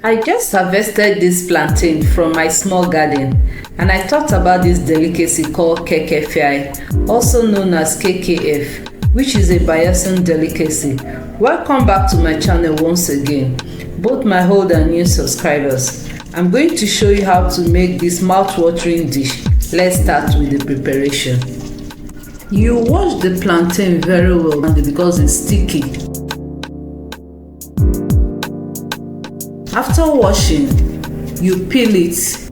I just harvested this plantain from my small garden and I thought about this delicacy called Kekefia, also known as KKF, which is a Bayelsan delicacy. Welcome back to my channel once again, both my old and new subscribers. I'm going to show you how to make this mouth-watering dish. Let's start with the preparation. You wash the plantain very well because it's sticky. After washing, you peel it.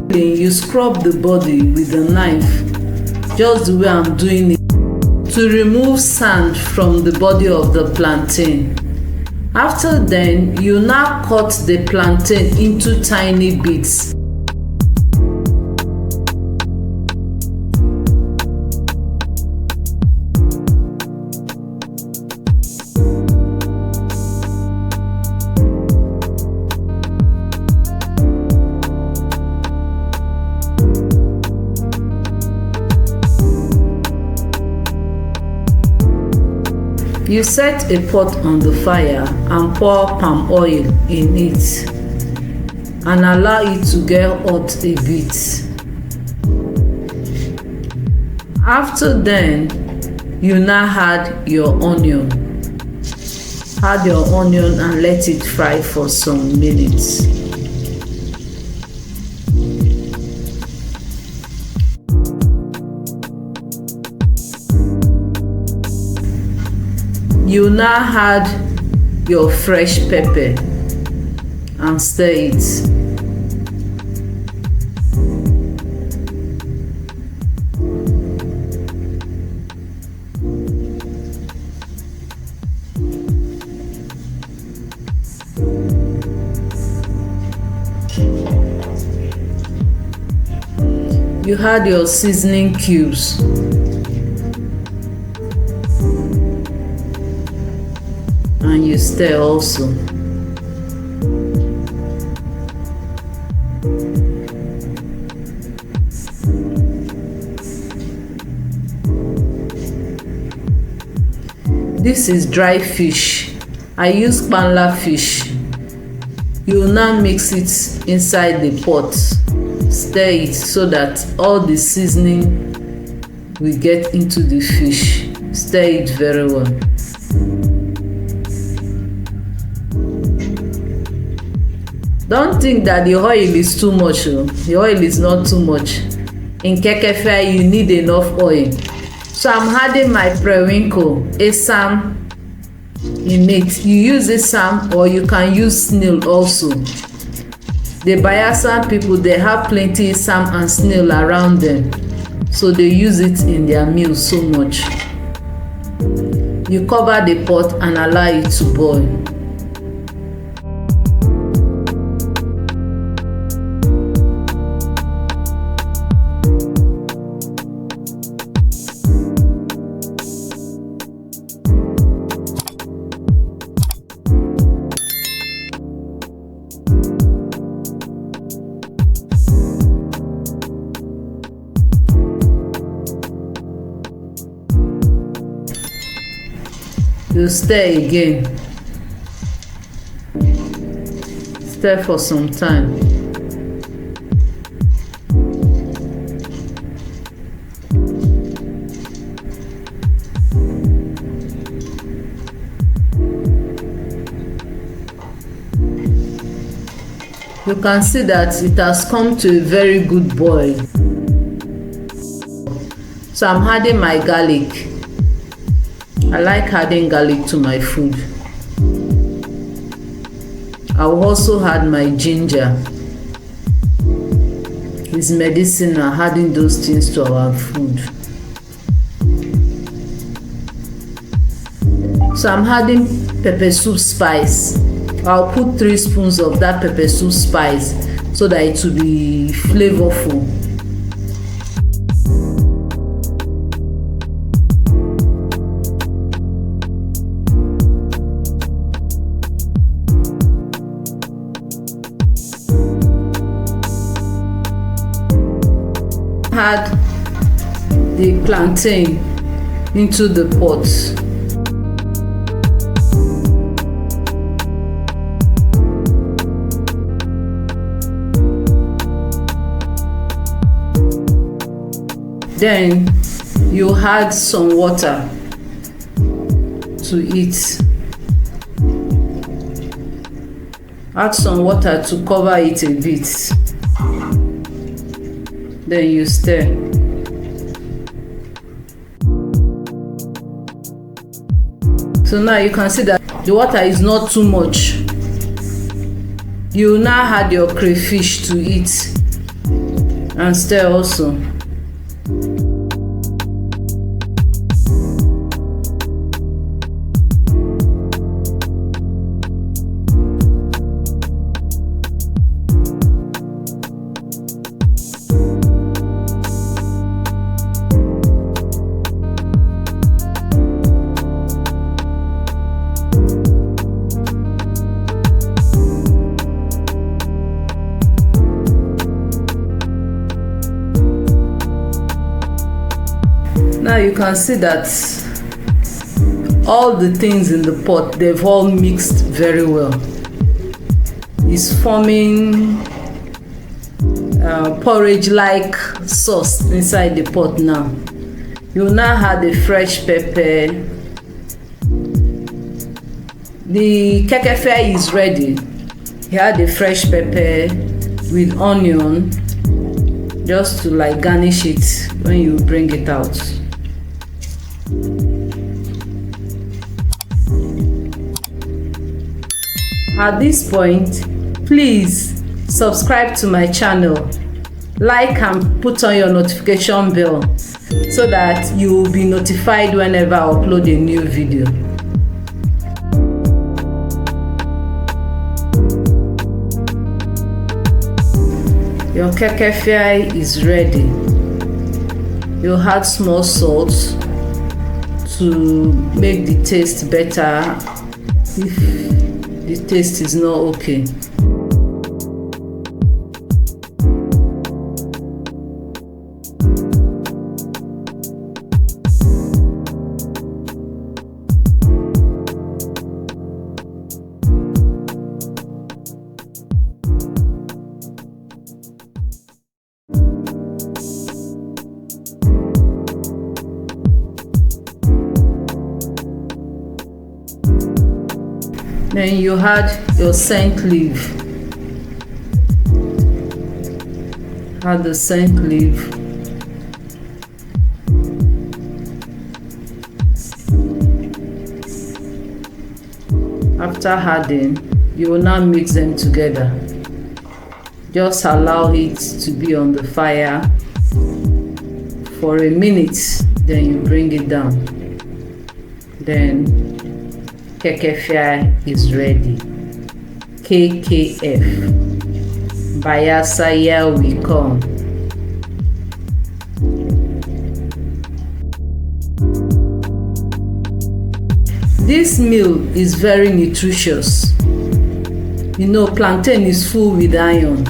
Then you scrub the body with a knife, just the way I'm doing it, to remove sand from the body of the plantain. After then, you now cut the plantain into tiny bits. You set a pot on the fire and pour palm oil in it and allow it to get hot a bit. After then, you now add your onion. Add your onion and let it fry for some minutes. You now add your fresh pepper and stir it. You add your seasoning cubes. And you stir also. This is dry fish. I use kpanla fish. You will now mix it inside the pot. Stir it so that all the seasoning will get into the fish. Stir it very well. Don't think that the oil is too much. The oil is not too much. In Kekefia, you need enough oil. So I'm adding my Periwinkles ISAM in it. You use ISAM or you can use snail also. The Bayelsan people, they have plenty ISAM and snail around them. So they use it in their meals so much. You cover the pot and allow it to boil. You stir again. Stir for some time. You can see that it has come to a very good boil. So I'm adding my garlic. I like adding garlic to my food. I will also add my ginger. It's medicinal, adding those things to our food. So I'm adding pepper soup spice. I'll put 3 spoons of that pepper soup spice so that it will be flavorful. Add the plantain into the pot. Then you add some water to it. Add some water to cover it a bit. Then you stir. So now you can see that the water is not too much. You now add your crayfish to it and stir also. Now you can see that all the things in the pot, they've all mixed very well. It's forming porridge-like sauce inside the pot now. You now add the fresh pepper. The kekefia is ready. You add the fresh pepper with onion just to like garnish it when you bring it out. At this point, please subscribe to my channel, like and put on your notification bell so that you will be notified whenever I upload a new video. Your kekefia is ready. You add small salt to make the taste better if the taste is not okay. Then you add your scent leaf. Add the scent leaf. After adding, you will now mix them together. Just allow it to be on the fire for a minute, then you bring it down. Then Kekefia is ready. KKF. Bayasa, here we come. This meal is very nutritious. You know, plantain is full with iron.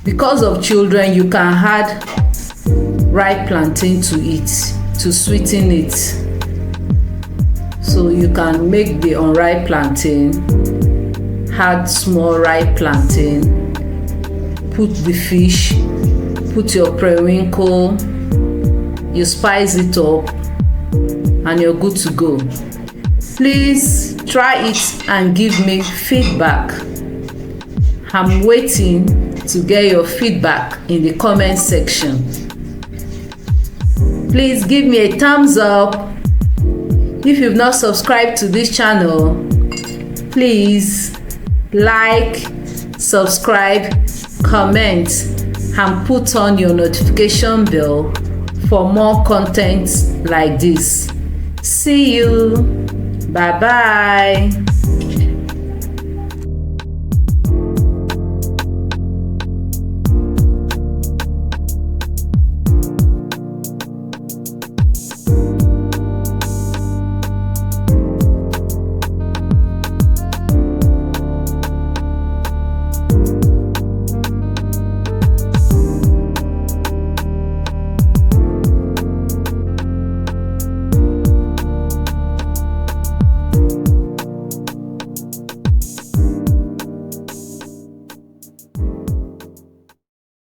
Because of children, you can add ripe plantain to it to sweeten it. So you can make the unripe plantain, add small ripe plantain, put the fish, put your periwinkle, you spice it up, and you're good to go. Please try it and give me feedback. I'm waiting to get your feedback in the comment section. Please give me a thumbs up. If you've not subscribed to this channel, please like, subscribe, comment, and put on your notification bell for more content like this. See you. Bye bye.